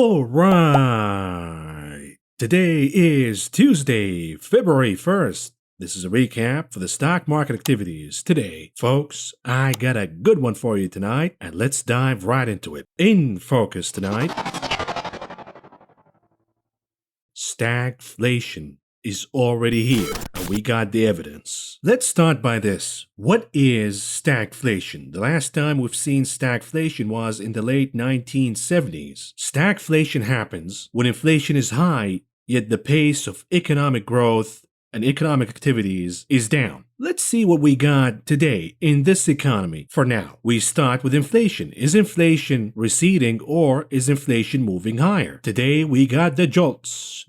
All right. Today is Tuesday, February 1st. This is a recap for the stock market activities today. Folks, I got a good one for you tonight, and let's dive right into it. In focus tonight, stagflation is already here, and we got the evidence. Let's start by this. What is stagflation? The last time we've seen stagflation was in the late 1970s. Stagflation happens when inflation is high, yet the pace of economic growth and economic activities is down. Let's see what we got today in this economy. For now, we start with inflation. Is inflation receding or is inflation moving higher? Today, we got the jolts.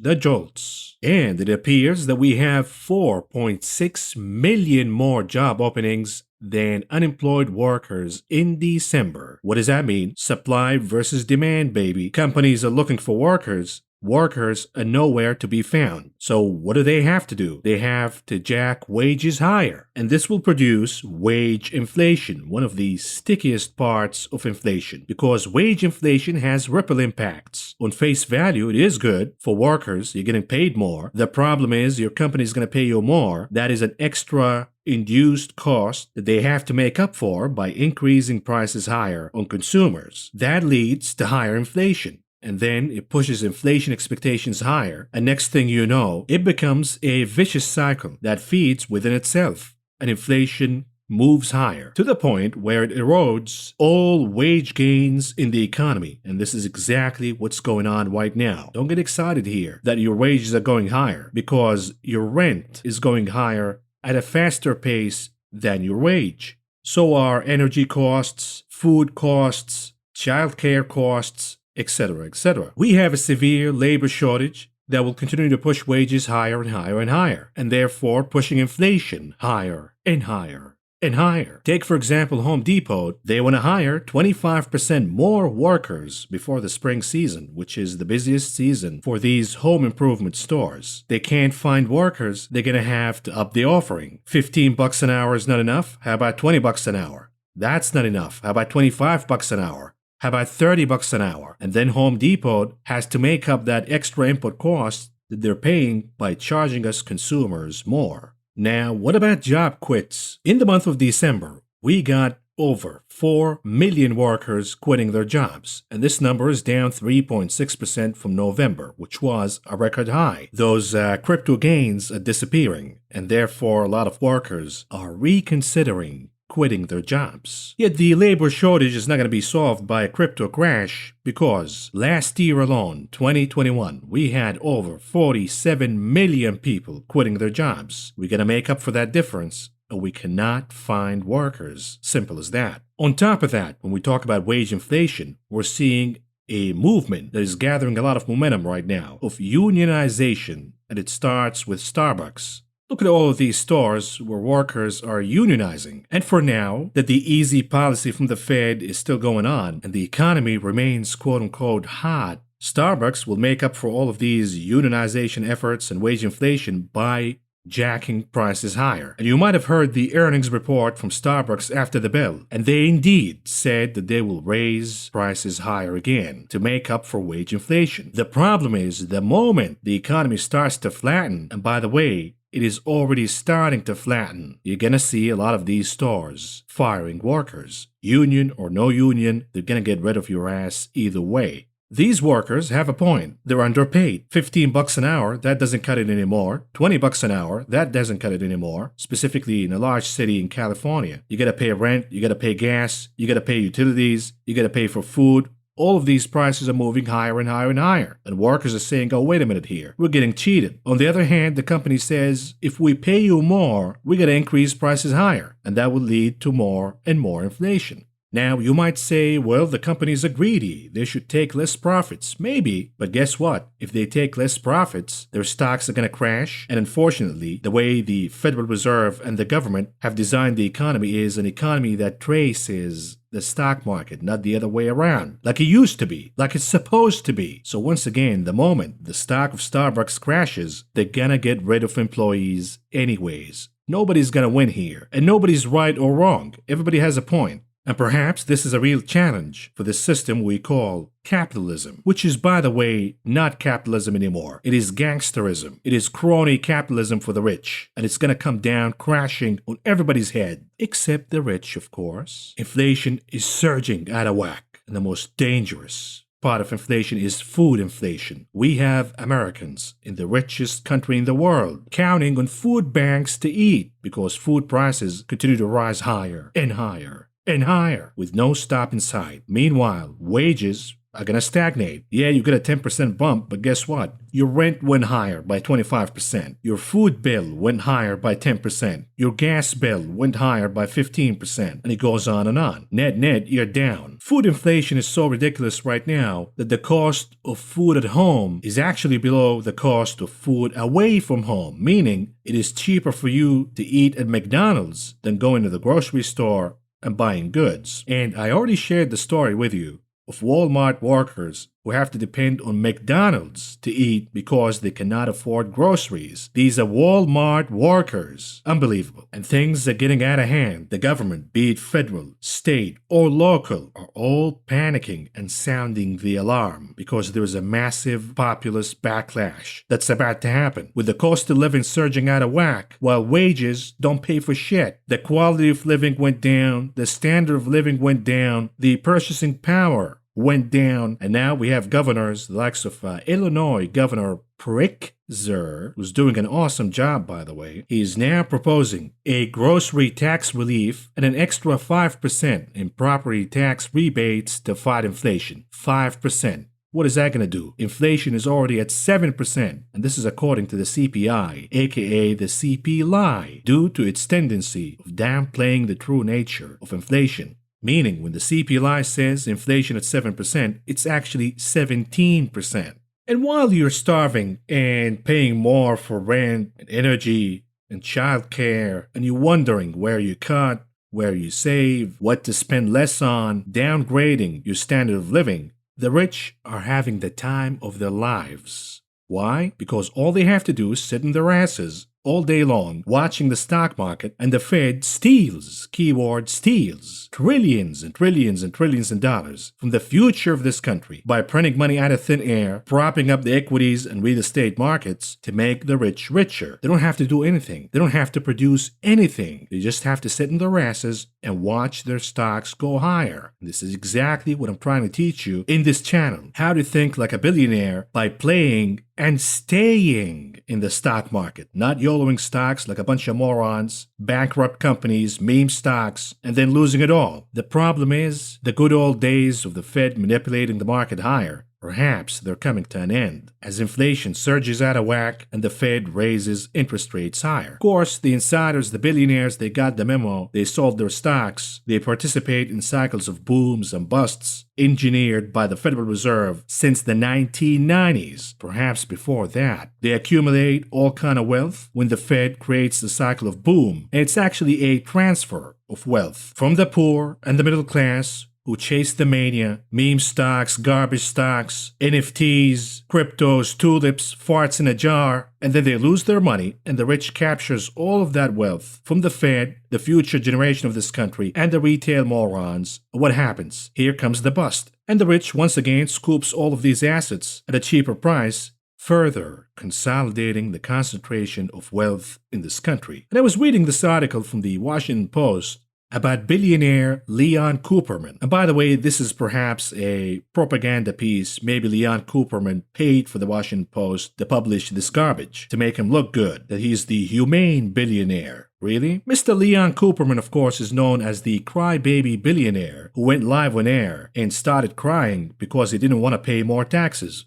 And it appears that we have 4.6 million more job openings than unemployed workers in December. What does that mean? Supply versus demand, baby. Companies are looking for workers. Workers are nowhere to be found. So what do they have to do? They have to jack wages higher. And this will produce wage inflation, one of the stickiest parts of inflation, because wage inflation has ripple impacts. On face value, it is good for workers. You're getting paid more. The problem is your company is going to pay you more. That is an extra induced cost that they have to make up for by increasing prices higher on consumers. That leads to higher inflation. And then it pushes inflation expectations higher, and next thing you know, it becomes a vicious cycle that feeds within itself, and inflation moves higher to the point where it erodes all wage gains in the economy. And this is exactly what's going on right now. Don't get excited here that your wages are going higher, because your rent is going higher at a faster pace than your wage. So are energy costs, food costs, childcare costs, etc., etc. We have a severe labor shortage that will continue to push wages higher and higher and higher, and therefore pushing inflation higher and higher and higher. Take, for example, Home Depot. They want to hire 25% more workers before the spring season, which is the busiest season for these home improvement stores. They can't find workers. They're going to have to up the offering. $15 an hour is not enough. How about $20 an hour? That's not enough. How about $25 an hour? How about $30 an hour? And then Home Depot has to make up that extra input cost that they're paying by charging us consumers more. Now, what about job quits? In the month of December, we got over 4 million workers quitting their jobs, and this number is down 3.6% from November, which was a record high. Those crypto gains are disappearing, and therefore a lot of workers are reconsidering quitting their jobs. Yet the labor shortage is not going to be solved by a crypto crash, because last year alone, 2021, we had over 47 million people quitting their jobs. We're going to make up for that difference, and we cannot find workers. Simple as that. On top of that, when we talk about wage inflation, we're seeing a movement that is gathering a lot of momentum right now of unionization, and it starts with Starbucks. Look at all of these stores where workers are unionizing. And for now, that the easy policy from the Fed is still going on and the economy remains quote-unquote hot, Starbucks will make up for all of these unionization efforts and wage inflation by jacking prices higher. And you might have heard the earnings report from Starbucks after the bell, and they indeed said that they will raise prices higher again to make up for wage inflation. The problem is, the moment the economy starts to flatten, and by the way, it is already starting to flatten, you're gonna see a lot of these stores firing workers. Union or no union, they're gonna get rid of your ass either way. These workers have a point. They're underpaid. $15 an hour, that doesn't cut it anymore. $20 an hour, that doesn't cut it anymore. Specifically in a large city in California. You gotta pay rent, you gotta pay gas, you gotta pay utilities, you gotta pay for food. All of these prices are moving higher and higher and higher. And workers are saying, oh, wait a minute here. We're getting cheated. On the other hand, the company says, if we pay you more, we got to increase prices higher. And that will lead to more and more inflation. Now, you might say, well, the companies are greedy. They should take less profits. Maybe. But guess what? If they take less profits, their stocks are going to crash. And unfortunately, the way the Federal Reserve and the government have designed the economy is an economy that traces the stock market, not the other way around, like it used to be, like it's supposed to be. So once again, the moment the stock of Starbucks crashes, they're gonna get rid of employees anyways. Nobody's gonna win here, and nobody's right or wrong. Everybody has a point. And perhaps this is a real challenge for the system we call capitalism, which is, by the way, not capitalism anymore. It is gangsterism. It is crony capitalism for the rich. And it's going to come down crashing on everybody's head, except the rich, of course. Inflation is surging out of whack. And the most dangerous part of inflation is food inflation. We have Americans in the richest country in the world counting on food banks to eat because food prices continue to rise higher and higher and higher with no stop in sight. Meanwhile, wages are going to stagnate. Yeah, you get a 10% bump, but guess what? Your rent went higher by 25%. Your food bill went higher by 10%. Your gas bill went higher by 15%. And it goes on and on. Net, you're down. Food inflation is so ridiculous right now that the cost of food at home is actually below the cost of food away from home, meaning it is cheaper for you to eat at McDonald's than going to the grocery store and buying goods. And I already shared the story with you of Walmart workers who have to depend on McDonald's to eat because they cannot afford groceries. These are Walmart workers. Unbelievable. And things are getting out of hand. The government, be it federal, state, or local, are all panicking and sounding the alarm because there is a massive populist backlash that's about to happen. With the cost of living surging out of whack, while wages don't pay for shit. The quality of living went down, the standard of living went down, the purchasing power went down, and now we have governors, the likes of Illinois Governor Pritzker, who's doing an awesome job, by the way. He's now proposing a grocery tax relief and an extra 5% in property tax rebates to fight inflation. 5%. What is that going to do? Inflation is already at 7%, and this is according to the CPI, aka the CP lie, due to its tendency of downplaying the true nature of inflation. Meaning, when the CPI says inflation at 7%, it's actually 17%. And while you're starving and paying more for rent and energy and childcare, and you're wondering where you cut, where you save, what to spend less on, downgrading your standard of living, the rich are having the time of their lives. Why? Because all they have to do is sit in their asses all day long watching the stock market, and the Fed steals, keyword steals, trillions and trillions and trillions of dollars from the future of this country by printing money out of thin air, propping up the equities and real estate markets to make the rich richer. They don't have to do anything. They don't have to produce anything. They just have to sit in their asses and watch their stocks go higher. And this is exactly what I'm trying to teach you in this channel. How to think like a billionaire by playing and staying in the stock market, not YOLOing stocks like a bunch of morons, bankrupt companies, meme stocks, and then losing it all. The problem is, the good old days of the Fed manipulating the market higher, perhaps they're coming to an end, as inflation surges out of whack and the Fed raises interest rates higher. Of course, the insiders, the billionaires, they got the memo, they sold their stocks, they participate in cycles of booms and busts engineered by the Federal Reserve since the 1990s, perhaps before that. They accumulate all kind of wealth when the Fed creates the cycle of boom, and it's actually a transfer of wealth from the poor and the middle class who chase the mania, meme stocks, garbage stocks, NFTs, cryptos, tulips, farts in a jar, and then they lose their money, and the rich captures all of that wealth from the Fed, the future generation of this country, and the retail morons. What happens? Here comes the bust. And the rich once again scoops all of these assets at a cheaper price, further consolidating the concentration of wealth in this country. And I was reading this article from the Washington Post about billionaire Leon Cooperman. And by the way, this is perhaps a propaganda piece. Maybe Leon Cooperman paid for the Washington Post to publish this garbage to make him look good, that he's the humane billionaire. Really? Mr. Leon Cooperman, of course, is known as the crybaby billionaire who went live on air and started crying because he didn't want to pay more taxes.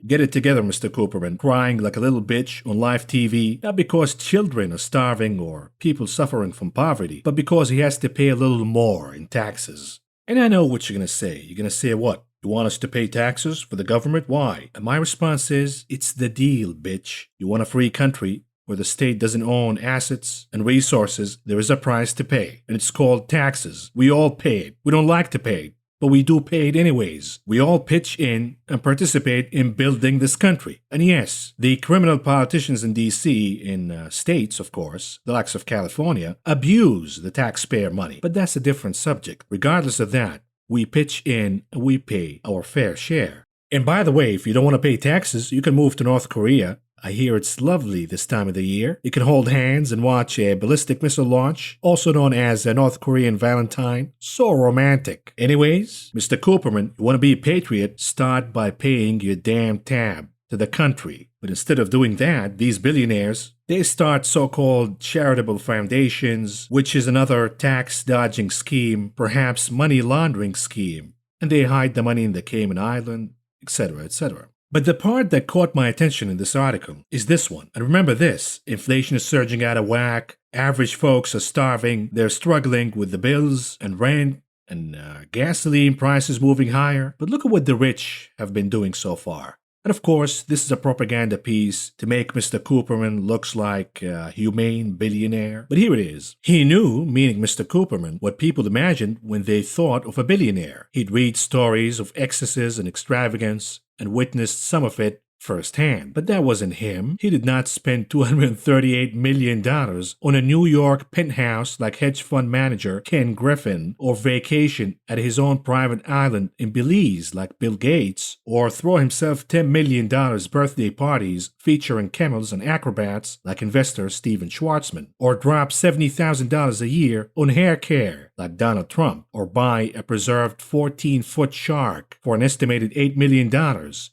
Get it together, Mr. Cooperman, crying like a little bitch on live TV, not because children are starving or people suffering from poverty, but because he has to pay a little more in taxes. And I know what you're going to say. You're going to say what? You want us to pay taxes for the government? Why? And my response is, it's the deal, bitch. You want a free country where the state doesn't own assets and resources. There is a price to pay, and it's called taxes. We all pay it. We don't like to pay it, but we do pay it anyways. We all pitch in and participate in building this country. And yes, the criminal politicians in D.C., in states, of course, the likes of California, abuse the taxpayer money. But that's a different subject. Regardless of that, we pitch in and we pay our fair share. And by the way, if you don't want to pay taxes, you can move to North Korea. I hear it's lovely this time of the year. You can hold hands and watch a ballistic missile launch, also known as a North Korean Valentine. So romantic. Anyways, Mr. Cooperman, you want to be a patriot? Start by paying your damn tab to the country. But instead of doing that, these billionaires, they start so-called charitable foundations, which is another tax-dodging scheme, perhaps money laundering scheme. And they hide the money in the Cayman Island, etc., etc. But the part that caught my attention in this article is this one. And remember this, inflation is surging out of whack, average folks are starving, they're struggling with the bills and rent, and gasoline prices moving higher. But look at what the rich have been doing so far. And of course, this is a propaganda piece to make Mr. Cooperman looks like a humane billionaire. But here it is. He knew, meaning Mr. Cooperman, what people imagined when they thought of a billionaire. He'd read stories of excesses and extravagance and witnessed some of it firsthand. But that wasn't him. He did not spend $238 million on a New York penthouse like hedge fund manager Ken Griffin, or vacation at his own private island in Belize like Bill Gates, or throw himself $10 million birthday parties featuring camels and acrobats like investor Steven Schwartzman, or drop $70,000 a year on hair care like Donald Trump, or buy a preserved 14-foot shark for an estimated $8 million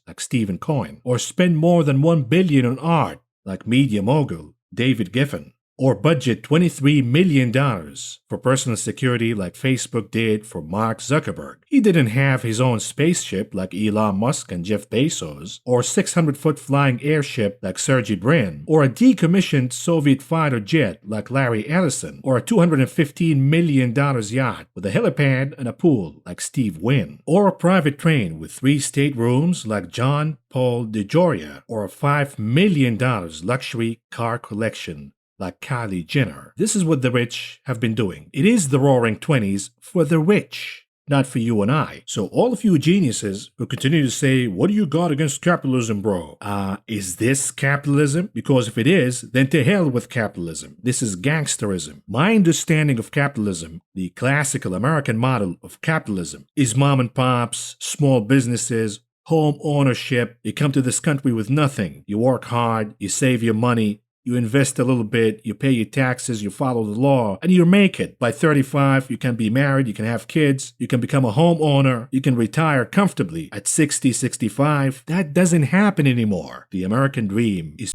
like Stephen Cohen, or spend more than $1 billion on art like media mogul David Giffen, or budget $23 million for personal security like Facebook did for Mark Zuckerberg. He didn't have his own spaceship like Elon Musk and Jeff Bezos, or 600-foot flying airship like Sergey Brin, or a decommissioned Soviet fighter jet like Larry Ellison, or a $215 million yacht with a helipad and a pool like Steve Wynn, or a private train with 3 staterooms like John Paul DeJoria, or a $5 million luxury car collection like Kylie Jenner. This is what the rich have been doing. It is the roaring 20s for the rich, not for you and I. So all of you geniuses who continue to say, what do you got against capitalism, bro? Is this capitalism? Because if it is, then to hell with capitalism. This is gangsterism. My understanding of capitalism, the classical American model of capitalism, is mom and pops, small businesses, home ownership. You come to this country with nothing. You work hard, you save your money, you invest a little bit, you pay your taxes, you follow the law, and you make it. By 35, you can be married, you can have kids, you can become a homeowner, you can retire comfortably at 60, 65. That doesn't happen anymore. The American dream is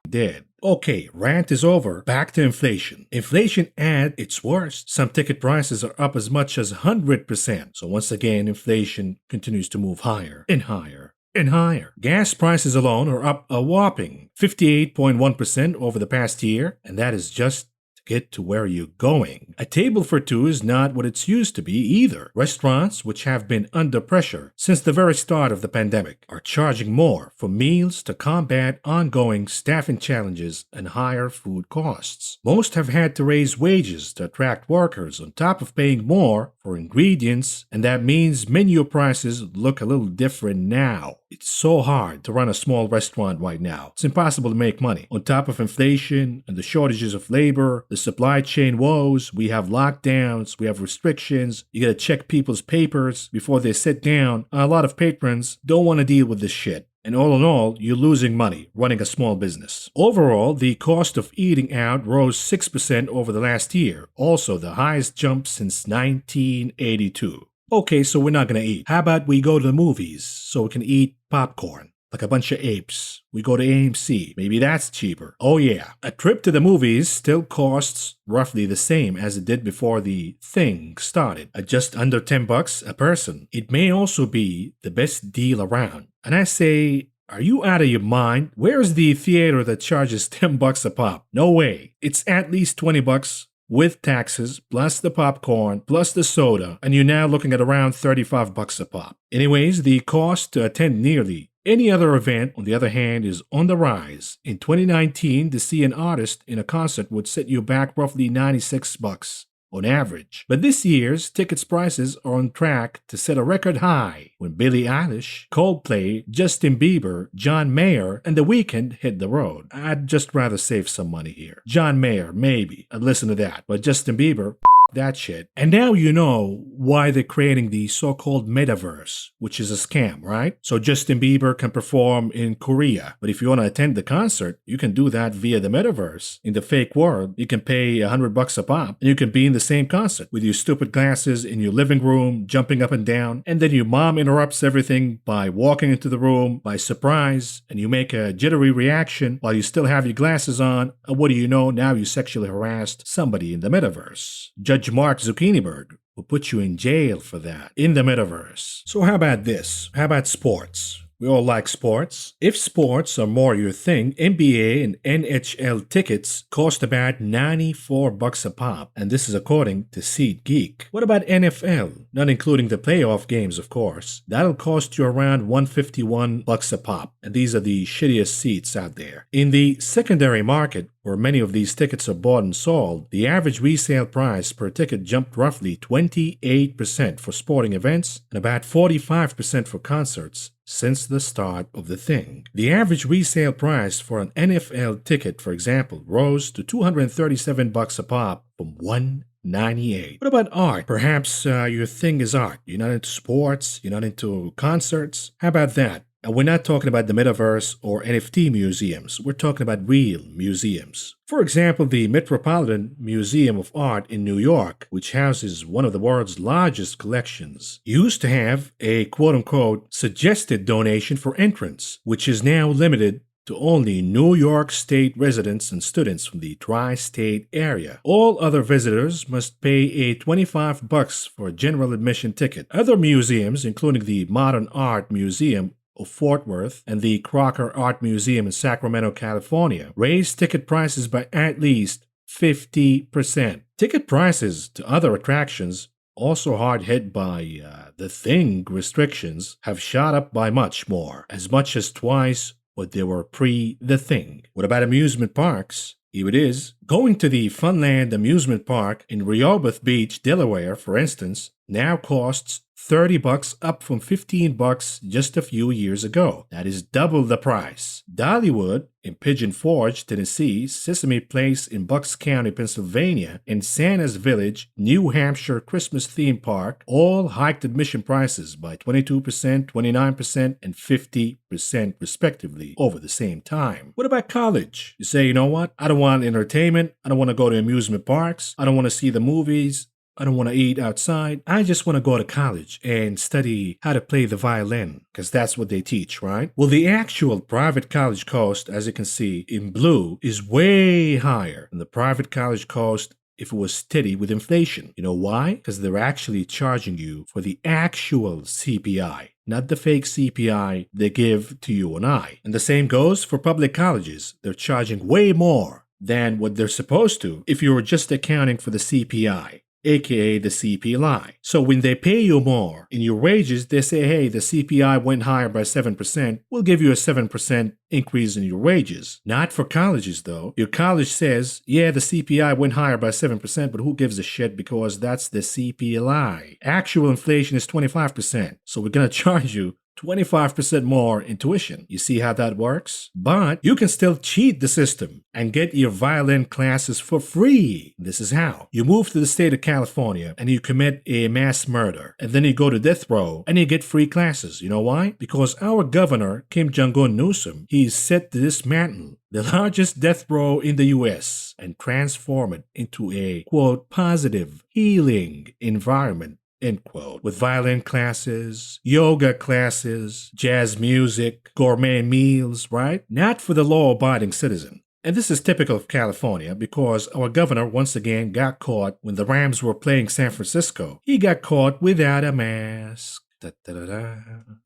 dead. Okay, rant is over. Back to inflation. Inflation at its worst. Some ticket prices are up as much as 100%. So once again, inflation continues to move higher and higher and higher. Gas prices alone are up a whopping 58.1% over the past year, and that is just get to where you're going. A table for two is not what it's used to be either. Restaurants, which have been under pressure since the very start of the pandemic, are charging more for meals to combat ongoing staffing challenges and higher food costs. Most have had to raise wages to attract workers on top of paying more for ingredients, and that means menu prices look a little different now. It's so hard to run a small restaurant right now. It's impossible to make money. On top of inflation and the shortages of labor, the supply chain woes, we have lockdowns, we have restrictions, you gotta check people's papers before they sit down. A lot of patrons don't want to deal with this shit. And all in all, you're losing money running a small business. Overall, the cost of eating out rose 6% over the last year, also the highest jump since 1982. Okay, so we're not gonna eat. How about we go to the movies so we can eat popcorn? Like a bunch of apes. We go to AMC. Maybe that's cheaper. Oh yeah. A trip to the movies still costs roughly the same as it did before the thing started. At just under $10 a person. It may also be the best deal around. And I say, are you out of your mind? Where's the theater that charges $10 a pop? No way. It's at least $20 with taxes, plus the popcorn, plus the soda, and you're now looking at around $35 a pop. Anyways, the cost to attend nearly any other event, on the other hand, is on the rise. In 2019, to see an artist in a concert would set you back roughly $96. on average. But this year's tickets prices are on track to set a record high when Billie Eilish, Coldplay, Justin Bieber, John Mayer, and The Weeknd hit the road. I'd just rather save some money here. John Mayer, maybe. I'd listen to that. But Justin Bieber, that shit. And now you know why they're creating the so-called metaverse, which is a scam, right? So Justin Bieber can perform in Korea, but if you want to attend the concert, you can do that via the metaverse. In the fake world, you can pay $100 a pop, and you can be in the same concert with your stupid glasses in your living room, jumping up and down, and then your mom interrupts everything by walking into the room by surprise, and you make a jittery reaction while you still have your glasses on, and what do you know? Now you sexually harassed somebody in the metaverse. Judge Mark Zuckerberg will put you in jail for that in the metaverse. So how about this? How about sports? We all like sports. If sports are more your thing, NBA and NHL tickets cost about $94 a pop, and this is according to SeatGeek. What about NFL? Not including the playoff games, of course. That'll cost you around $151 a pop, and these are the shittiest seats out there. In the secondary market, where many of these tickets are bought and sold, the average resale price per ticket jumped roughly 28% for sporting events and about 45% for concerts since the start of the thing. The average resale price for an NFL ticket, for example, rose to $237 a pop from $198. What about art? Perhaps your thing is art. You're not into sports, you're not into concerts. How about that? And we're not talking about the metaverse or NFT museums. We're talking about real museums. For example, the Metropolitan Museum of Art in New York, which houses one of the world's largest collections, used to have a quote-unquote suggested donation for entrance, which is now limited to only New York State residents and students from the tri-state area. All other visitors must pay a $25 for a general admission ticket. Other museums, including the Modern Art Museum of Fort Worth and the Crocker Art Museum in Sacramento, California, raised ticket prices by at least 50%. Ticket prices to other attractions, also hard hit by the thing restrictions, have shot up by much more, as much as twice what they were pre the thing. What about amusement parks? Here it is. Going to the Funland Amusement Park in Rehoboth Beach, Delaware, for instance, now costs $30, up from $15 just a few years ago. That is double the price. Dollywood in Pigeon Forge, Tennessee, Sesame Place in Bucks County, Pennsylvania, and Santa's Village, New Hampshire Christmas theme park all hiked admission prices by 22%, 29%, and 50% respectively over the same time. What about college? You say, you know what? I don't want entertainment. I don't want to go to amusement parks. I don't want to see the movies. I don't want to eat outside. I just want to go to college and study how to play the violin, because that's what they teach, right? Well, the actual private college cost, as you can see in blue, is way higher than the private college cost if it was steady with inflation. You know why? Because they're actually charging you for the actual CPI, not the fake CPI they give to you and I. And the same goes for public colleges. They're charging way more than what they're supposed to if you were just accounting for the CPI, aka the CPI. So when they pay you more in your wages, they say, hey, the CPI went higher by 7%, we'll give you a 7% increase in your wages. Not for colleges, though. Your college says, yeah, the CPI went higher by 7%, but who gives a shit, because that's the CPI. Actual inflation is 25%, so we're gonna charge you 25% more in tuition. You see how that works? But you can still cheat the system and get your violin classes for free. This is how. You move to the state of California and you commit a mass murder. And then you go to death row and you get free classes. You know why? Because our governor, Kim Jong-un Newsom, he is set to dismantle the largest death row in the US and transform it into a, quote, positive, healing environment, end quote, with violin classes, yoga classes, jazz music, gourmet meals, right? Not for the law-abiding citizen. And this is typical of California because our governor once again got caught when the Rams were playing San Francisco. He got caught without a mask. Da, da, da, da.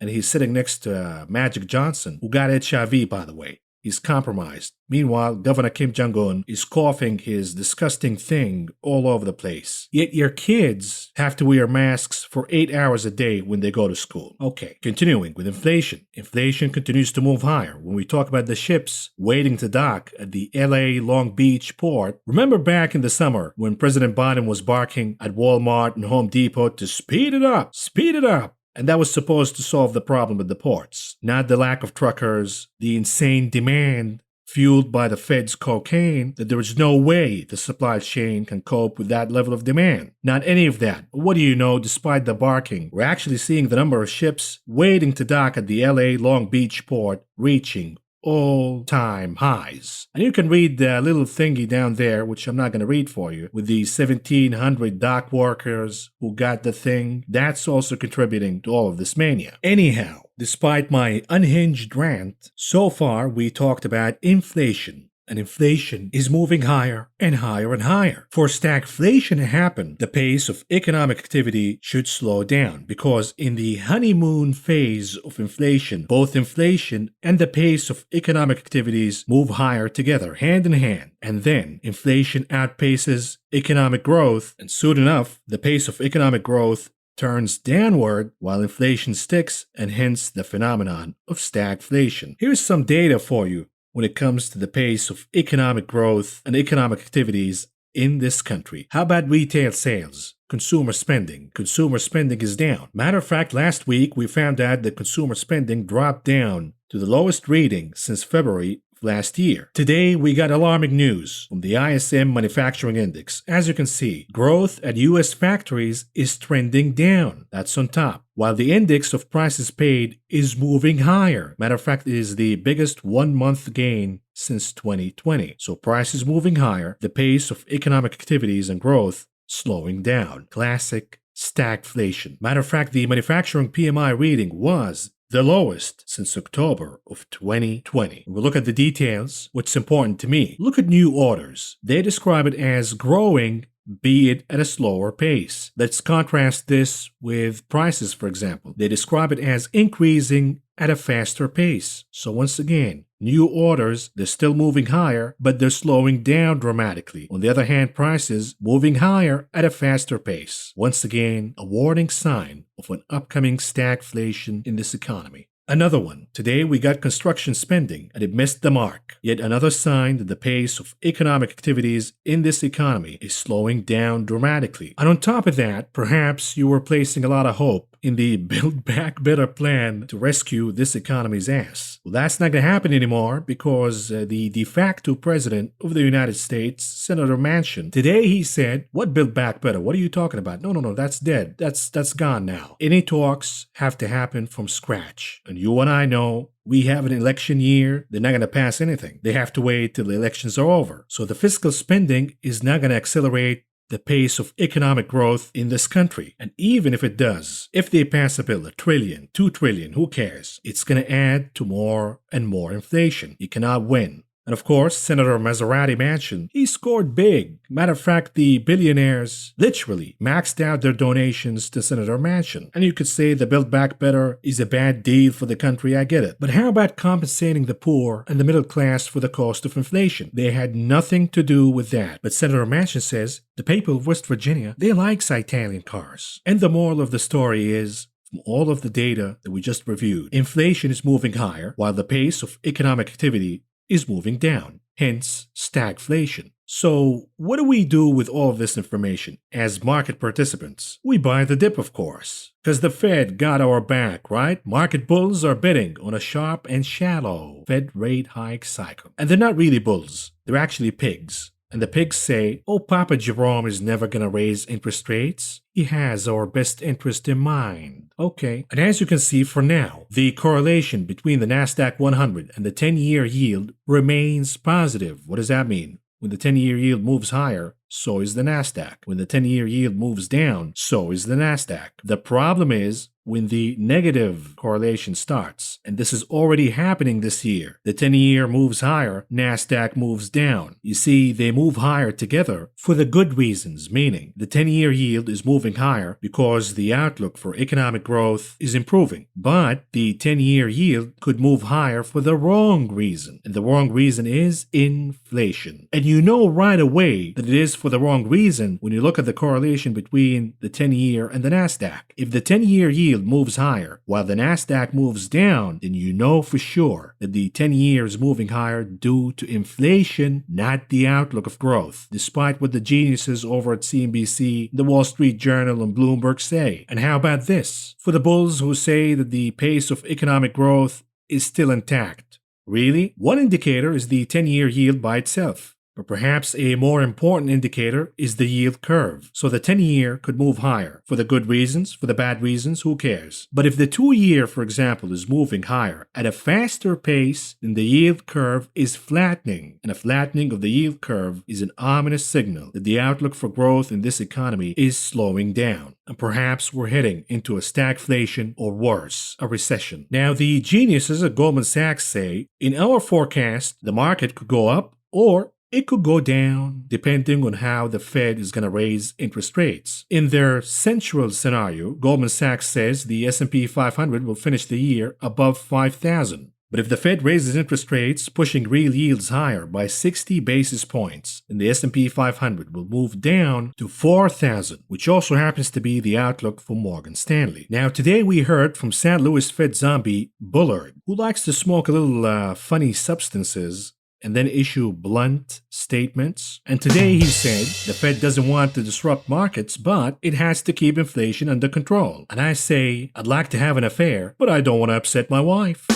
And he's sitting next to Magic Johnson, who got HIV, by the way. is compromised. Meanwhile, Governor Kim Jong-un is coughing his disgusting thing all over the place. Yet your kids have to wear masks for 8 hours a day when they go to school. Okay, continuing with inflation. Inflation continues to move higher. When we talk about the ships waiting to dock at the LA Long Beach port, remember back in the summer when President Biden was barking at Walmart and Home Depot to speed it up, speed it up. And that was supposed to solve the problem at the ports, not the lack of truckers, the insane demand fueled by the Fed's cocaine, that there is no way the supply chain can cope with that level of demand. Not any of that. What do you know, despite the barking, we're actually seeing the number of ships waiting to dock at the LA Long Beach port reaching all-time highs. And you can read the little thingy down there, which I'm not going to read for you, with the 1,700 dock workers who got the thing. That's also contributing to all of this mania. Anyhow, despite my unhinged rant, so far we talked about inflation. And inflation is moving higher and higher and higher. For stagflation to happen, the pace of economic activity should slow down, because in the honeymoon phase of inflation, both inflation and the pace of economic activities move higher together, hand in hand. And then inflation outpaces economic growth, and soon enough, the pace of economic growth turns downward while inflation sticks, and hence the phenomenon of stagflation. Here's some data for you when it comes to the pace of economic growth and economic activities in this country. How about retail sales? Consumer spending. Consumer spending is down. Matter of fact, last week we found out that consumer spending dropped down to the lowest reading since February last year. Today, we got alarming news from the ISM Manufacturing Index. As you can see, growth at U.S. factories is trending down. That's on top. While the index of prices paid is moving higher. Matter of fact, it is the biggest one-month gain since 2020. So prices moving higher, the pace of economic activities and growth slowing down. Classic stagflation. Matter of fact, the manufacturing PMI reading was the lowest since October of 2020. We'll look at the details. What's important to me, look at new orders. They describe it as growing, be it at a slower pace. Let's contrast this with prices, for example. They describe it as increasing at a faster pace. So once again, new orders, they're still moving higher, but they're slowing down dramatically. On the other hand, prices moving higher at a faster pace. Once again, a warning sign of an upcoming stagflation in this economy. Another one. Today we got construction spending, and it missed the mark. Yet another sign that the pace of economic activities in this economy is slowing down dramatically. And on top of that, perhaps you were placing a lot of hope in the Build Back Better plan to rescue this economy's ass. Well, that's not going to happen anymore, because the de facto president of the United States, Senator Manchin, today he said, "What Build Back Better? What are you talking about? No, that's dead. That's gone now. Any talks have to happen from scratch." And you and I know we have an election year. They're not going to pass anything. They have to wait till the elections are over. So the fiscal spending is not going to accelerate the pace of economic growth in this country. And even if it does, if they pass a bill, $1 trillion, $2 trillion, who cares? It's going to add to more and more inflation. You cannot win. And of course, Senator Maserati Manchin, he scored big. Matter of fact, the billionaires literally maxed out their donations to Senator Manchin. And you could say the Build Back Better is a bad deal for the country, I get it. But how about compensating the poor and the middle class for the cost of inflation? They had nothing to do with that. But Senator Manchin says the people of West Virginia, they like Italian cars. And the moral of the story is, from all of the data that we just reviewed, inflation is moving higher while the pace of economic activity is moving down, hence stagflation. So what do we do with all of this information as market participants? We buy the dip, of course, because the Fed got our back, right? Market bulls are betting on a sharp and shallow Fed rate hike cycle. And they're not really bulls, they're actually pigs. And the pigs say, "Oh, Papa Jerome is never going to raise interest rates. He has our best interest in mind." Okay. And as you can see for now, the correlation between the NASDAQ 100 and the 10-year yield remains positive. What does that mean? When the 10-year yield moves higher, so is the NASDAQ. When the 10-year yield moves down, so is the NASDAQ. The problem is, when the negative correlation starts. And this is already happening this year. The 10-year moves higher, NASDAQ moves down. You see, they move higher together for the good reasons, meaning the 10-year yield is moving higher because the outlook for economic growth is improving. But the 10-year yield could move higher for the wrong reason. And the wrong reason is inflation. And you know right away that it is for the wrong reason when you look at the correlation between the 10-year and the NASDAQ. If the 10-year yield moves higher while the NASDAQ moves down, then you know for sure that the 10-year is moving higher due to inflation, not the outlook of growth, despite what the geniuses over at CNBC, the Wall Street Journal, and Bloomberg say. And how about this? For the bulls who say that the pace of economic growth is still intact. Really? One indicator is the 10-year yield by itself. But perhaps a more important indicator is the yield curve. So the 10-year could move higher. For the good reasons, for the bad reasons, who cares? But if the 2-year, for example, is moving higher at a faster pace, then the yield curve is flattening. And a flattening of the yield curve is an ominous signal that the outlook for growth in this economy is slowing down. And perhaps we're heading into a stagflation or worse, a recession. Now, the geniuses at Goldman Sachs say, in our forecast, the market could go up or it could go down depending on how the Fed is going to raise interest rates. In their central scenario, Goldman Sachs says the S&P 500 will finish the year above 5,000. But if the Fed raises interest rates, pushing real yields higher by 60 basis points, then the S&P 500 will move down to 4,000, which also happens to be the outlook for Morgan Stanley. Now, today we heard from St. Louis Fed zombie Bullard, who likes to smoke a little funny substances and then issue blunt statements. And today he said the Fed doesn't want to disrupt markets, but it has to keep inflation under control. And I say, I'd like to have an affair, but I don't want to upset my wife.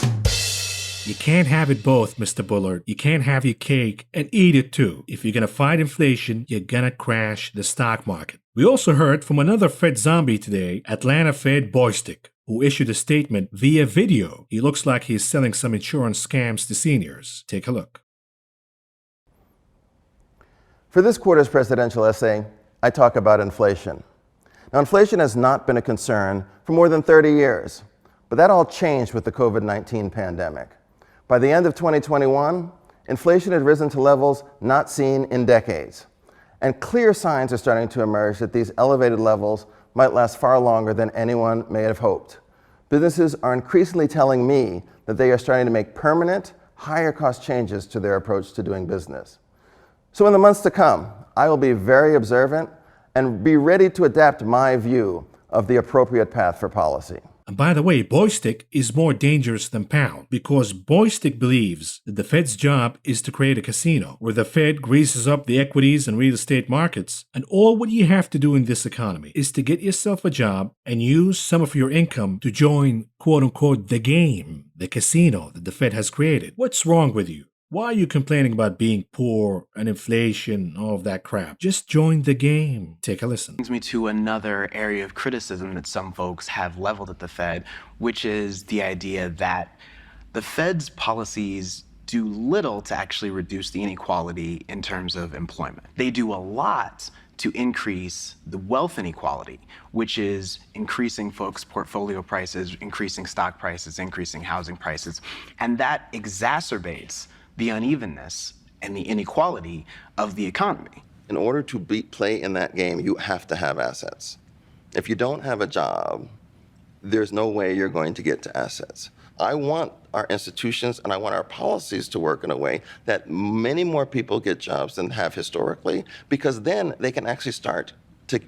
You can't have it both, Mr. Bullard. You can't have your cake and eat it too. If you're gonna fight inflation, you're gonna crash the stock market. We also heard from another Fed zombie today, Atlanta Fed Boystick, who issued a statement via video. He looks like he's selling some insurance scams to seniors. Take a look. For this quarter's presidential essay, I talk about inflation. Now, inflation has not been a concern for more than 30 years, but that all changed with the COVID-19 pandemic. By the end of 2021, inflation had risen to levels not seen in decades, and clear signs are starting to emerge that these elevated levels might last far longer than anyone may have hoped. Businesses are increasingly telling me that they are starting to make permanent, higher cost changes to their approach to doing business. So in the months to come, I will be very observant and be ready to adapt my view of the appropriate path for policy. And by the way, Boystick is more dangerous than Powell because Boystick believes that the Fed's job is to create a casino where the Fed greases up the equities and real estate markets, and all what you have to do in this economy is to get yourself a job and use some of your income to join, quote-unquote, the game, the casino that the Fed has created. What's wrong with you? Why are you complaining about being poor and inflation, all of that crap? Just join the game. Take a listen. Brings me to another area of criticism that some folks have leveled at the Fed, which is the idea that the Fed's policies do little to actually reduce the inequality in terms of employment. They do a lot to increase the wealth inequality, which is increasing folks' portfolio prices, increasing stock prices, increasing housing prices, and that exacerbates the unevenness and the inequality of the economy. In order to play in that game, you have to have assets. If you don't have a job, there's no way you're going to get to assets. I want our institutions and I want our policies to work in a way that many more people get jobs than have historically, because then they can actually start to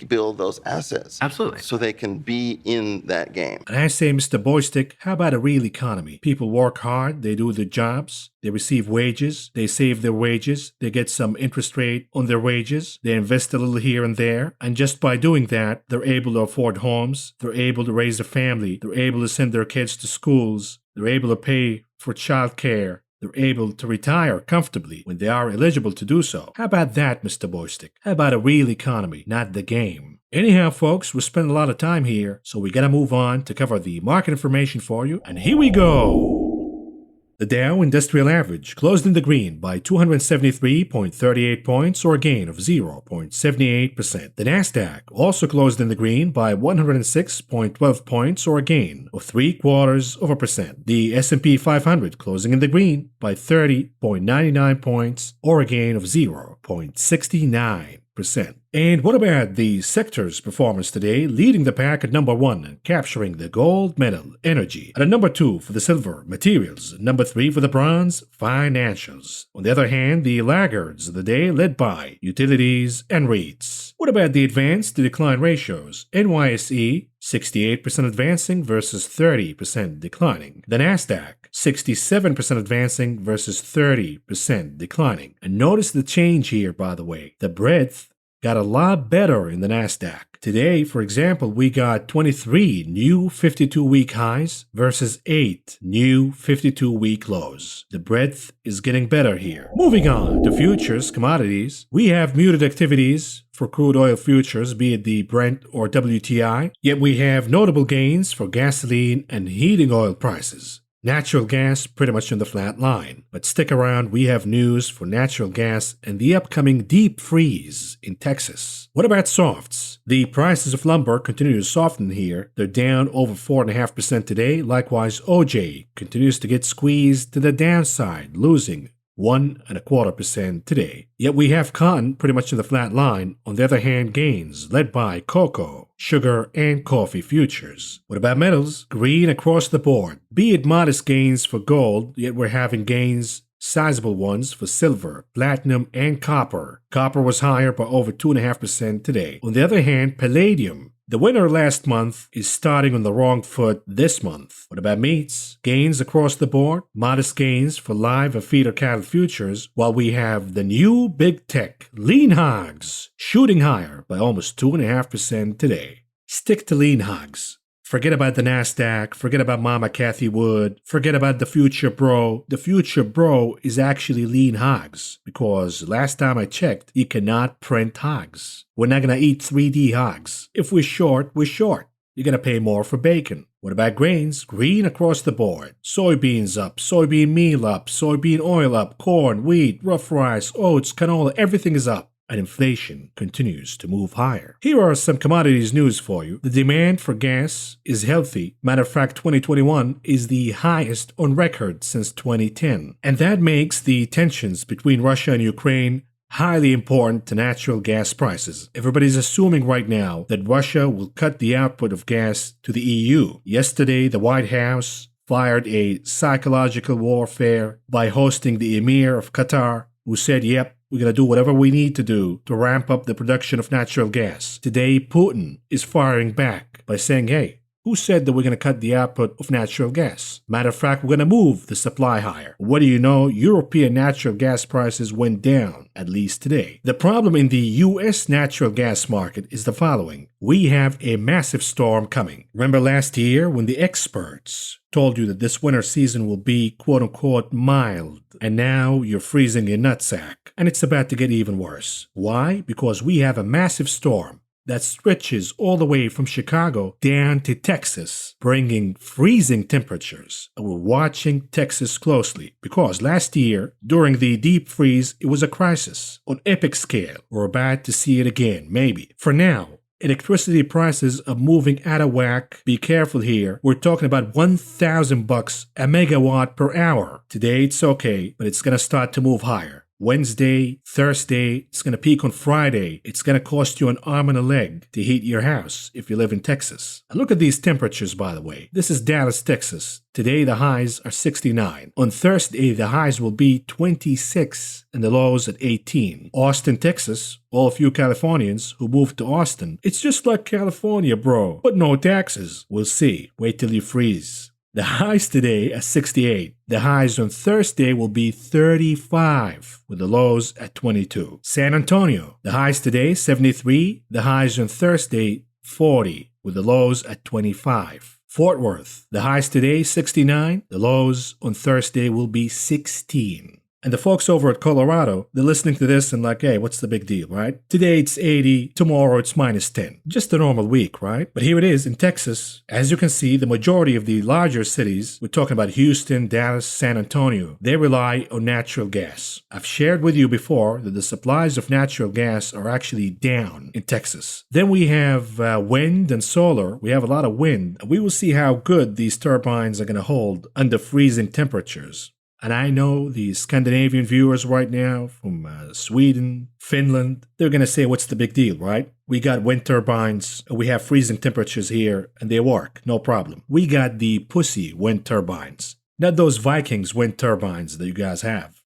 build those assets. Absolutely. So they can be in that game. And I say, Mr. Boystick, how about a real economy? People work hard, they do their jobs, they receive wages, they save their wages, they get some interest rate on their wages, they invest a little here and there, and just by doing that, they're able to afford homes, they're able to raise a family, they're able to send their kids to schools, they're able to pay for childcare, they're able to retire comfortably when they are eligible to do so. How about that, Mr. Boystick? How about a real economy, not the game? Anyhow, folks, we spent a lot of time here, so we gotta move on to cover the market information for you, and here we go! The Dow Industrial Average closed in the green by 273.38 points, or a gain of 0.78%. The Nasdaq also closed in the green by 106.12 points, or a gain of 0.75%. The S&P 500 closing in the green by 30.99 points, or a gain of 0.69%. And what about the sector's performance today? Leading the pack at number 1 and capturing the gold medal, energy. At number 2 for the silver, materials. Number 3 for the bronze, financials. On the other hand, the laggards of the day led by utilities and REITs. What about the advance to decline ratios? NYSE 68% advancing versus 30% declining. The Nasdaq 67% advancing versus 30% declining. And notice the change here, by the way. The breadth got a lot better in the Nasdaq. Today, for example, we got 23 new 52-week highs versus 8 new 52-week lows. The breadth is getting better here. Moving on to futures, commodities. We have muted activities for crude oil futures, be it the Brent or WTI, yet we have notable gains for gasoline and heating oil prices. Natural gas pretty much on the flat line. But stick around, we have news for natural gas and the upcoming deep freeze in Texas. What about softs? The prices of lumber continue to soften here. They're down over 4.5% today. Likewise, OJ continues to get squeezed to the downside, losing 1.25% today. Yet we have cotton pretty much in the flat line. On the other hand, gains led by cocoa, sugar, and coffee futures. What about metals? Green across the board. Be it modest gains for gold, yet we're having gains, sizable ones, for silver, platinum, and copper. Copper was higher by over 2.5% today. On the other hand, palladium, the winner last month, is starting on the wrong foot this month. What about meats? Gains across the board, modest gains for live and feeder cattle futures, while we have the new big tech, lean hogs, shooting higher by almost 2.5% today. Stick to lean hogs. Forget about the Nasdaq, forget about Mama Cathy Wood, forget about the future bro. The future bro is actually lean hogs, because last time I checked, you cannot print hogs. We're not going to eat 3D hogs. If we're short, we're short. You're going to pay more for bacon. What about grains? Green across the board. Soybeans up, soybean meal up, soybean oil up, corn, wheat, rough rice, oats, canola, everything is up. And inflation continues to move higher. Here are some commodities news for you. The demand for gas is healthy. Matter of fact, 2021 is the highest on record since 2010. And that makes the tensions between Russia and Ukraine highly important to natural gas prices. Everybody's assuming right now that Russia will cut the output of gas to the EU. Yesterday, the White House fired a psychological warfare by hosting the Emir of Qatar, who said, yep, we're going to do whatever we need to do to ramp up the production of natural gas. Today, Putin is firing back by saying, hey, who said that we're going to cut the output of natural gas? Matter of fact, we're going to move the supply higher. What do you know? European natural gas prices went down, at least today. The problem in the U.S. natural gas market is the following. We have a massive storm coming. Remember last year when the experts told you that this winter season will be quote-unquote mild, and now you're freezing your nutsack, and it's about to get even worse. Why? Because we have a massive storm that stretches all the way from Chicago down to Texas, bringing freezing temperatures. And we're watching Texas closely because last year, during the deep freeze, it was a crisis on epic scale. We're about to see it again, maybe. For now, electricity prices are moving out of whack. Be careful here. We're talking about $1,000 a megawatt per hour. Today it's okay, but it's going to start to move higher. Wednesday, Thursday, it's going to peak on Friday. It's going to cost you an arm and a leg to heat your house if you live in Texas. And look at these temperatures, by the way. This is Dallas, Texas. Today, the highs are 69. On Thursday, the highs will be 26 and the lows at 18. Austin, Texas, all of you Californians who moved to Austin, it's just like California, bro, but no taxes. We'll see. Wait till you freeze. The highs today are 68. The highs on Thursday will be 35, with the lows at 22. San Antonio, the highs today 73. The highs on Thursday 40, with the lows at 25. Fort Worth, the highs today 69. The lows on Thursday will be 16. And the folks over at Colorado, they're listening to this and like, hey, what's the big deal, right? Today it's 80, tomorrow it's minus 10. Just a normal week, right? But here it is in Texas. As you can see, the majority of the larger cities, we're talking about Houston, Dallas, San Antonio, they rely on natural gas. I've shared with you before that the supplies of natural gas are actually down in Texas. Then we have wind and solar. We have a lot of wind. We will see how good these turbines are going to hold under freezing temperatures. And I know the Scandinavian viewers right now from Sweden, Finland, they're going to say, what's the big deal, right? We got wind turbines, we have freezing temperatures here, and they work, no problem. We got the pussy wind turbines, not those Vikings wind turbines that you guys have.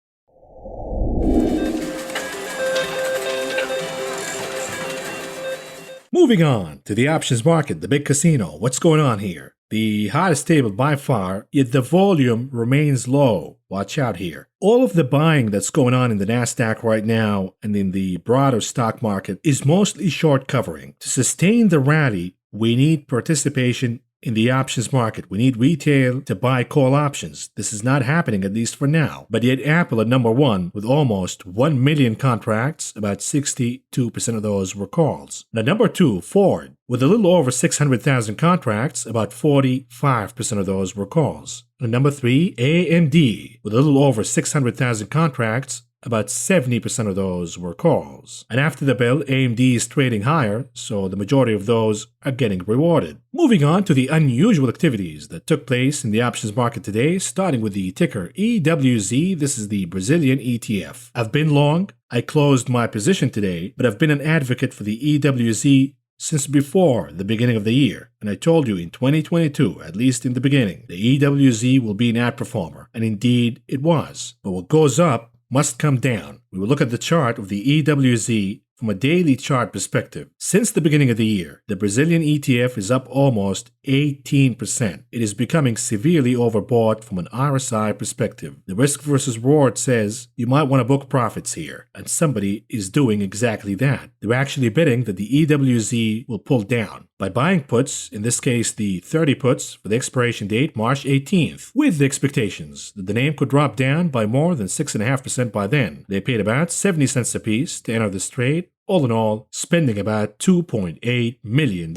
Moving on to the options market, the big casino. What's going on here? The hottest table by far, yet the volume remains low. Watch out here. All of the buying that's going on in the NASDAQ right now and in the broader stock market is mostly short covering. To sustain the rally, we need participation in the options market. We need retail to buy call options. This is not happening, at least for now. But yet Apple at number one with almost 1 million contracts, about 62% of those were calls. Now number two, Ford, with a little over 600,000 contracts, about 45% of those were calls. And number three, AMD, with a little over 600,000 contracts, about 70% of those were calls. And after the bell, AMD is trading higher, so the majority of those are getting rewarded. Moving on to the unusual activities that took place in the options market today, starting with the ticker EWZ. This is the Brazilian ETF. I've been long. I closed my position today, but I've been an advocate for the EWZ since before the beginning of the year, and I told you in 2022, at least in the beginning, the EWZ will be an outperformer, and indeed it was. But what goes up must come down. We will look at the chart of the EWZ from a daily chart perspective. Since the beginning of the year, the Brazilian ETF is up almost 18%. It is becoming severely overbought from an RSI perspective. The risk versus reward says you might want to book profits here, and somebody is doing exactly that. They're actually betting that the EWZ will pull down by buying puts, in this case the 30 puts for the expiration date March 18th, with the expectations that the name could drop down by more than 6.5% by then. They paid about 70 cents apiece to enter this trade. All in all, spending about $2.8 million.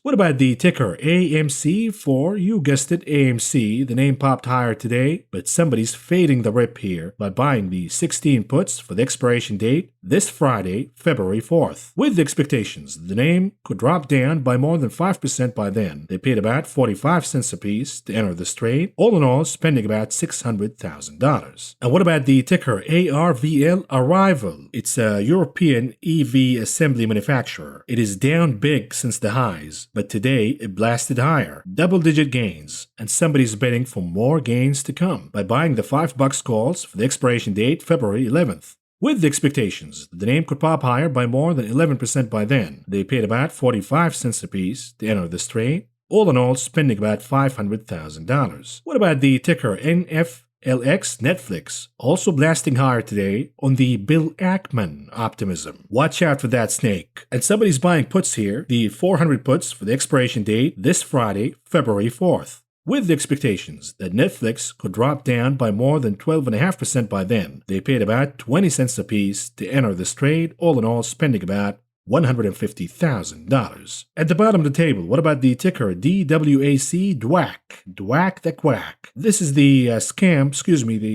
What about the ticker AMC for, you guessed it, AMC? The name popped higher today, but somebody's fading the rip here by buying the 16 puts for the expiration date this Friday, February 4th, with the expectations that the name could drop down by more than 5% by then. They paid about 45 cents apiece to enter this trade. All in all, spending about $600,000. And what about the ticker ARVL Arrival? It's a European EV assembly manufacturer. It is down big since the highs, but today it blasted higher. Double-digit gains, and somebody's betting for more gains to come by buying the $5 calls for the expiration date February 11th. With the expectations that the name could pop higher by more than 11% by then. They paid about 45 cents apiece to enter this trade. All in all, spending about $500,000. What about the ticker NFLX Netflix, also blasting higher today on the Bill Ackman optimism. Watch out for that snake. And somebody's buying puts here, the 400 puts for the expiration date this Friday, February 4th. With the expectations that Netflix could drop down by more than 12.5% by then. They paid about 20 cents apiece to enter this trade, all in all spending about $150,000. At the bottom of the table, what about the ticker DWAC DWAC? DWAC the quack. This is the the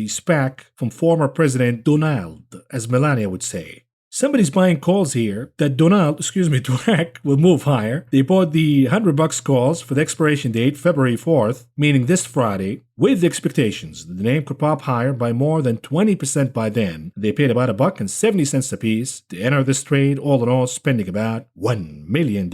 SPAC from former President Donald, as Melania would say. Somebody's buying calls here that DWAC will move higher. They bought the $100 calls for the expiration date February 4th, meaning this Friday, with the expectations that the name could pop higher by more than 20% by then. They paid about $1.70 apiece to enter this trade, all in all spending about $1 million.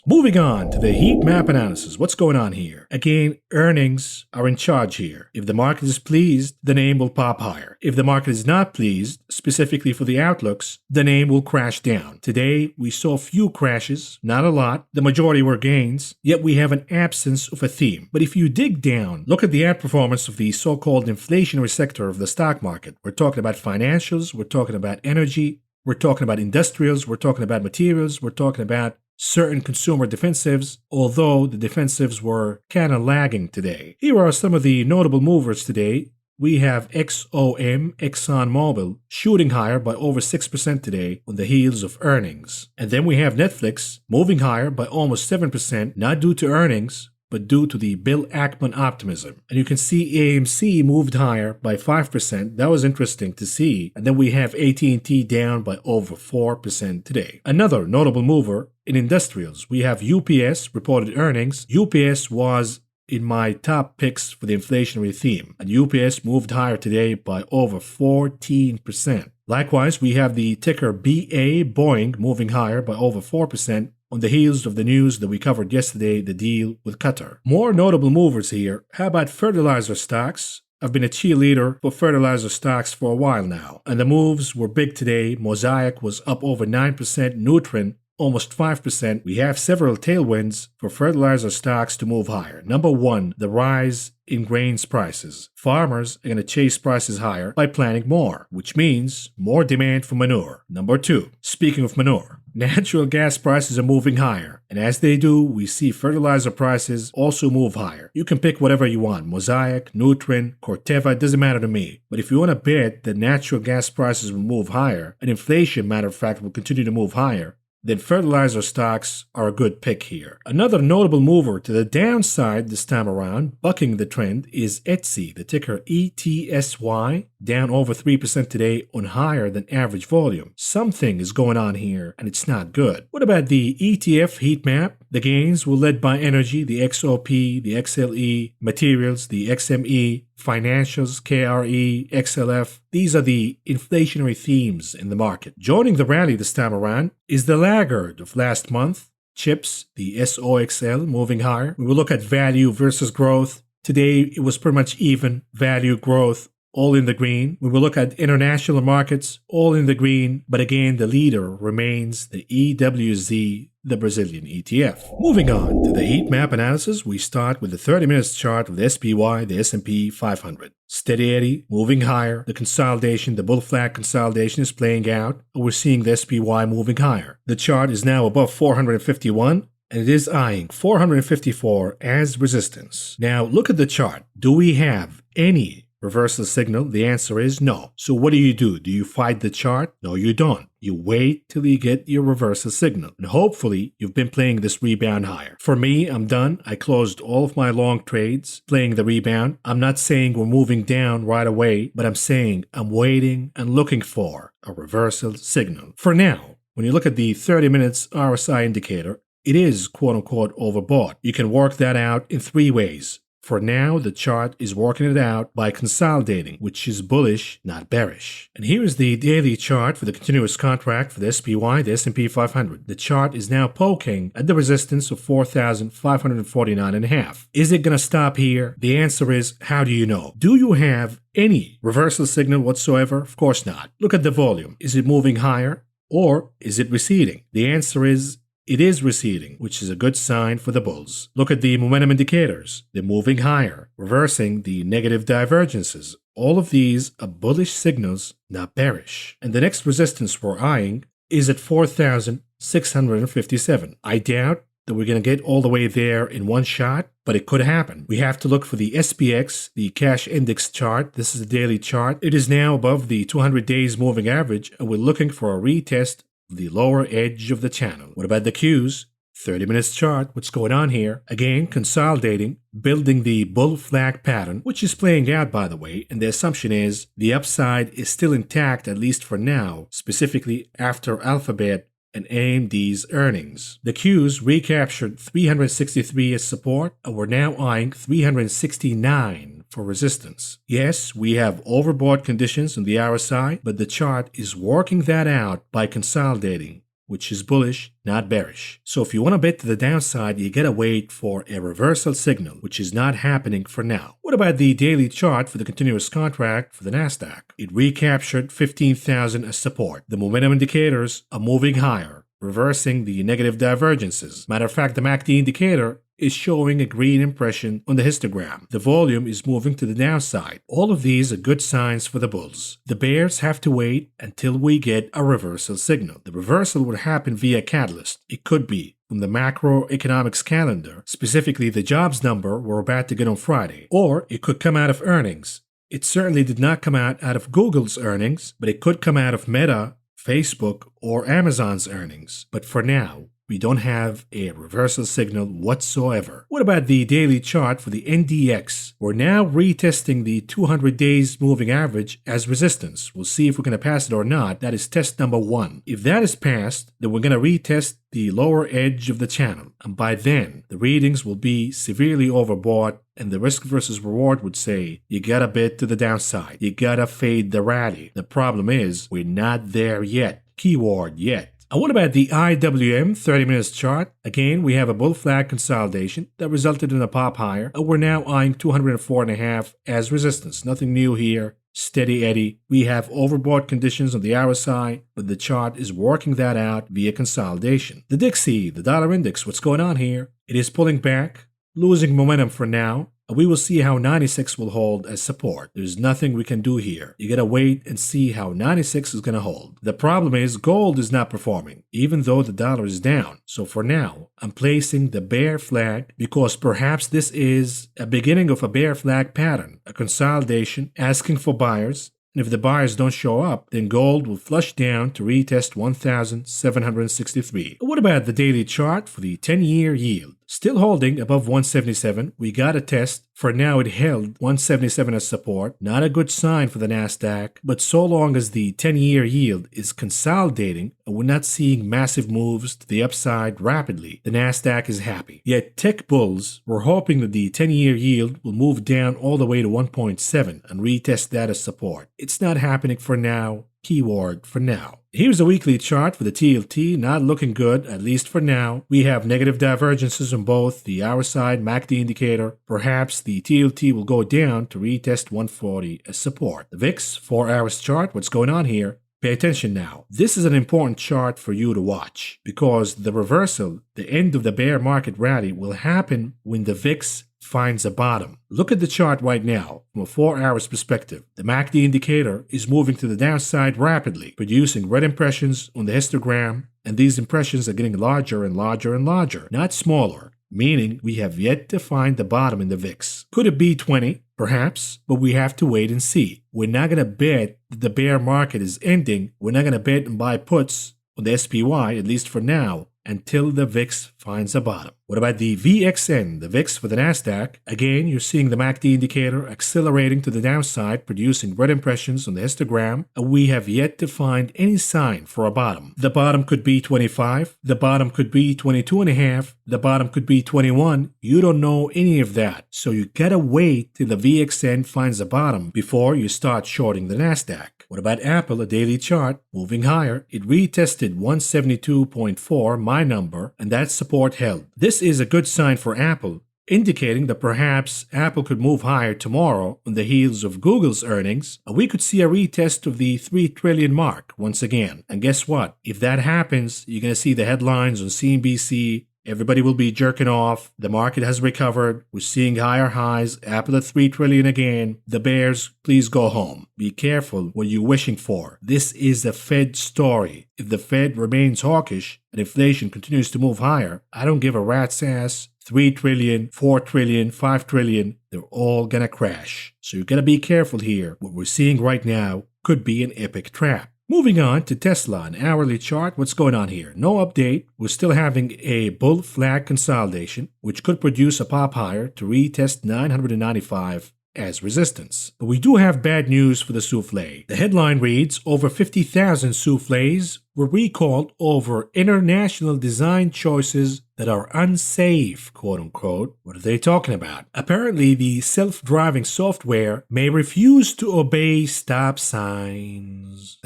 Moving on to the heat map analysis. What's going on here? Again, earnings are in charge here. If the market is pleased, the name will pop higher. If the market is not pleased, specifically for the outlooks, the name will crash down. Today, we saw few crashes, not a lot. The majority were gains, yet we have an absence of a theme. But if you dig down, look at the outperformance of the so-called inflationary sector of the stock market. We're talking about financials, we're talking about energy, we're talking about industrials, we're talking about materials, we're talking about certain consumer defensives, although the defensives were kind of lagging today. Here are some of the notable movers today. we have XOM, ExxonMobil, shooting higher by over 6% today on the heels of earnings. And then we have Netflix moving higher by almost 7%, not due to earnings, but due to the Bill Ackman optimism. And you can see AMC moved higher by 5%. That was interesting to see. And then we have AT&T down by over 4% today. Another notable mover in industrials, we have UPS reported earnings. UPS was in my top picks for the inflationary theme, and UPS moved higher today by over 14%. Likewise, we have the ticker BA, Boeing, moving higher by over 4% on the heels of the news that we covered yesterday, the deal with Qatar. More notable movers here. How about fertilizer stocks? I've been a cheerleader for fertilizer stocks for a while now, and the moves were big today. Mosaic was up over 9%, Nutrien almost 5%. We have several tailwinds for fertilizer stocks to move higher. Number one, the rise in grains prices. Farmers are going to chase prices higher by planting more, which means more demand for manure. Number two, speaking of manure, natural gas prices are moving higher. And as they do, we see fertilizer prices also move higher. You can pick whatever you want. Mosaic, Nutrien, Corteva, it doesn't matter to me. But if you want to bet that natural gas prices will move higher, and inflation, matter of fact, will continue to move higher, then fertilizer stocks are a good pick here. Another notable mover to the downside this time around, bucking the trend, is Etsy, the ticker ETSY, down over 3% today on higher than average volume. Something is going on here, and it's not good. What about the ETF heat map? The gains were led by energy, the XOP, the XLE, materials, the XME, financials, KRE, XLF. These are the inflationary themes in the market. Joining the rally this time around is the laggard of last month, chips, the SOXL, moving higher. We will look at value versus growth. Today, it was pretty much even. Value, growth, all in the green. We will look at international markets, all in the green. But again, the leader remains the EWZ, the Brazilian ETF. Moving on to the heat map analysis, we start with the 30 minutes chart of the SPY, the S&P 500. Steady Eddie, moving higher. The consolidation, the bull flag consolidation is playing out. We're seeing the SPY moving higher. The chart is now above 451. And it is eyeing 454 as resistance. Now, look at the chart. Do we have any reversal signal? The answer is no. So what do? Do you fight the chart? No, you don't. You wait till you get your reversal signal. And hopefully, you've been playing this rebound higher. For me, I'm done. I closed all of my long trades playing the rebound. I'm not saying we're moving down right away, but I'm saying I'm waiting and looking for a reversal signal. For now, when you look at the 30 minutes RSI indicator, it is quote-unquote overbought. You can work that out in three ways. For now, the chart is working it out by consolidating, which is bullish, not bearish. And here is the daily chart for the continuous contract for the SPY, the S&P 500. The chart is now poking at the resistance of 4,549.5. Is it going to stop here? The answer is, how do you know? Do you have any reversal signal whatsoever? Of course not. Look at the volume. Is it moving higher or is it receding? The answer is, it is receding, which is a good sign for the bulls. Look at the momentum indicators. They're moving higher, reversing the negative divergences. All of these are bullish signals, not bearish. And the next resistance we're eyeing is at 4,657. I doubt that we're going to get all the way there in one shot, but it could happen. We have to look for the SPX, the cash index chart. This is a daily chart. It is now above the 200 days moving average, and we're looking for a retest the lower edge of the channel. What about the Qs? 30 minutes chart. What's going on here? Again, consolidating, building the bull flag pattern, which is playing out, by the way, and the assumption is the upside is still intact, at least for now, specifically after Alphabet and AMD's earnings. The Qs recaptured 363 as support, and we're now eyeing 369 for resistance. Yes, we have overbought conditions on the RSI, but the chart is working that out by consolidating, which is bullish, not bearish. So if you want to bet to the downside, you gotta wait for a reversal signal, which is not happening for now. What about the daily chart for the continuous contract for the Nasdaq? It recaptured 15,000 as support. The momentum indicators are moving higher, reversing the negative divergences. Matter of fact, the MACD indicator is showing a green impression on the histogram. The volume is moving to the downside. All of these are good signs for the bulls. The bears have to wait until we get a reversal signal. The reversal would happen via catalyst. It could be from the macroeconomics calendar, specifically the jobs number we're about to get on Friday, or it could come out of earnings. It certainly did not come out of Google's earnings, but it could come out of Meta, Facebook, or Amazon's earnings. But for now, we don't have a reversal signal whatsoever. What about the daily chart for the NDX? We're now retesting the 200 days moving average as resistance. We'll see if we're going to pass it or not. That is test number 1. If that is passed, then we're going to retest the lower edge of the channel. And by then, the readings will be severely overbought, and the risk versus reward would say, you gotta bet to the downside. You gotta fade the rally. The problem is, we're not there yet. Keyword yet. And what about the IWM 30 minutes chart? Again, we have a bull flag consolidation that resulted in a pop higher, and we're now eyeing 204.5 as resistance. Nothing new here. Steady Eddie. We have overbought conditions on the RSI, but the chart is working that out via consolidation. The Dixie, the dollar index, what's going on here? It is pulling back, losing momentum for now. We will see how 96 will hold as support. There's nothing we can do here. You gotta wait and see how 96 is gonna hold. The problem is gold is not performing, even though the dollar is down. So for now, I'm placing the bear flag because perhaps this is a beginning of a bear flag pattern, a consolidation asking for buyers. And if the buyers don't show up, then gold will flush down to retest 1,763. What about the daily chart for the 10-year yield? Still holding above 177. We got a test. For now, it held 177 as support. Not a good sign for the Nasdaq, but so long as the 10-year yield is consolidating and we're not seeing massive moves to the upside rapidly, the Nasdaq is happy. Yet tech bulls were hoping that the 10-year yield will move down all the way to 1.7 and retest that as support. It's not happening for now. Keyword for now. Here's a weekly chart for the TLT, not looking good, at least for now. We have negative divergences on both the RSI and MACD indicator. Perhaps the TLT will go down to retest 140 as support. The VIX 4-hour chart, what's going on here? Pay attention now. This is an important chart for you to watch because the reversal, the end of the bear market rally, will happen when the VIX finds a bottom. Look at the chart right now from a 4-hour perspective. The MACD indicator is moving to the downside rapidly, producing red impressions on the histogram, and these impressions are getting larger and larger and larger, not smaller, meaning we have yet to find the bottom in the VIX. Could it be 20? Perhaps, but we have to wait and see. We're not going to bet that the bear market is ending. We're not going to bet and buy puts on the SPY, at least for now, until the VIX finds a bottom. What about the VXN, the VIX for the Nasdaq? Again, you're seeing the MACD indicator accelerating to the downside, producing red impressions on the histogram, and we have yet to find any sign for a bottom. The bottom could be 25, the bottom could be 22.5, the bottom could be 21. You don't know any of that, so you gotta wait till the VXN finds a bottom before you start shorting the Nasdaq. What about Apple, a daily chart, moving higher? It retested 172.4, my number, and that support held. This is a good sign for Apple, indicating that perhaps Apple could move higher tomorrow on the heels of Google's earnings, and we could see a retest of the 3 trillion mark once again. And guess what? If that happens, you're going to see the headlines on CNBC. Everybody will be jerking off. The market has recovered. We're seeing higher highs. Apple at 3 trillion again. The bears, please go home. Be careful what you're wishing for. This is a Fed story. If the Fed remains hawkish and inflation continues to move higher, I don't give a rat's ass. 3 trillion, 4 trillion, 5 trillion, they're all gonna crash. So you gotta be careful here. What we're seeing right now could be an epic trap. Moving on to Tesla, an hourly chart. What's going on here? No update. We're still having a bull flag consolidation, which could produce a pop higher to retest 995 as resistance. But we do have bad news for the souffle. The headline reads, over 50,000 souffles were recalled over international design choices that are unsafe, quote unquote. What are they talking about? Apparently, the self-driving software may refuse to obey stop signs.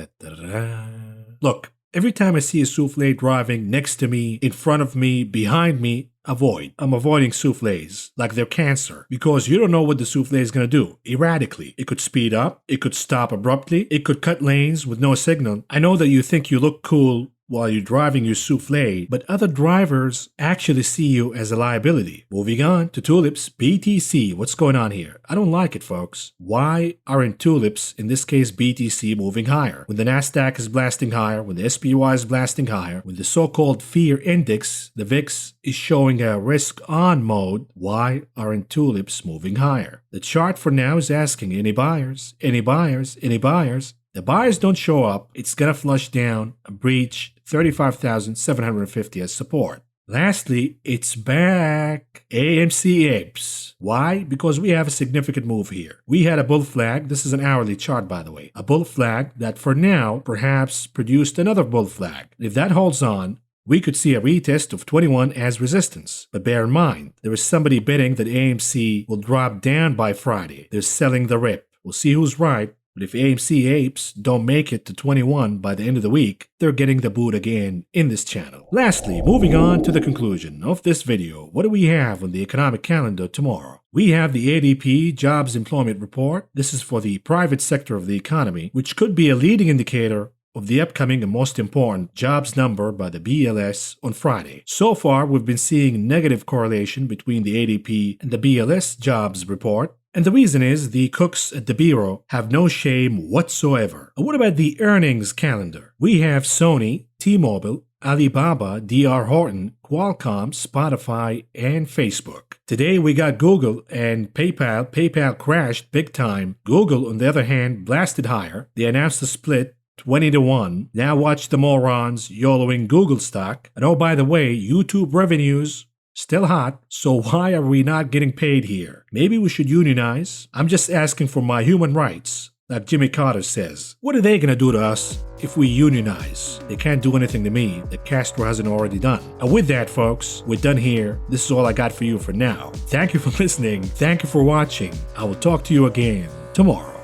Look, every time I see a souffle driving next to me, in front of me, behind me, avoid. I'm avoiding souffles like they're cancer because you don't know what the souffle is going to do erratically. It could speed up, it could stop abruptly, it could cut lanes with no signal. I know that you think you look cool while you're driving your souffle, but other drivers actually see you as a liability. Moving on to tulips, BTC. What's going on here? I don't like it, folks. Why aren't tulips, in this case BTC, moving higher? When the Nasdaq is blasting higher, when the SPY is blasting higher, when the so-called fear index, the VIX, is showing a risk-on mode, why aren't tulips moving higher? The chart for now is asking, any buyers? Any buyers? Any buyers? The buyers don't show up, it's gonna flush down and breach 35,750 as support. Lastly, it's back. AMC apes. Why? Because we have a significant move here. We had a bull flag. This is an hourly chart, by the way. A bull flag that for now perhaps produced another bull flag. If that holds on, we could see a retest of 21 as resistance. But bear in mind, there is somebody betting that AMC will drop down by Friday. They're selling the rip. We'll see who's right. But if AMC apes don't make it to 21 by the end of the week, they're getting the boot again in this channel. Lastly, moving on to the conclusion of this video, what do we have on the economic calendar tomorrow? We have the ADP Jobs Employment Report. This is for the private sector of the economy, which could be a leading indicator of the upcoming and most important jobs number by the BLS on Friday. So far, we've been seeing negative correlation between the ADP and the BLS jobs report. And the reason is the cooks at the Bureau have no shame whatsoever. What about the earnings calendar? We have Sony, T-Mobile, Alibaba, DR Horton, Qualcomm, Spotify, and Facebook. Today we got Google and PayPal. PayPal crashed big time. Google, on the other hand, blasted higher. They announced a split 20-1. Now watch the morons YOLOing Google stock. And oh, by the way, YouTube revenues still hot, so why are we not getting paid here? Maybe we should unionize? I'm just asking for my human rights, like Jimmy Carter says. What are they gonna do to us if we unionize? They can't do anything to me that Castro hasn't already done. And with that, folks, we're done here. This is all I got for you for now. Thank you for listening. Thank you for watching. I will talk to you again tomorrow.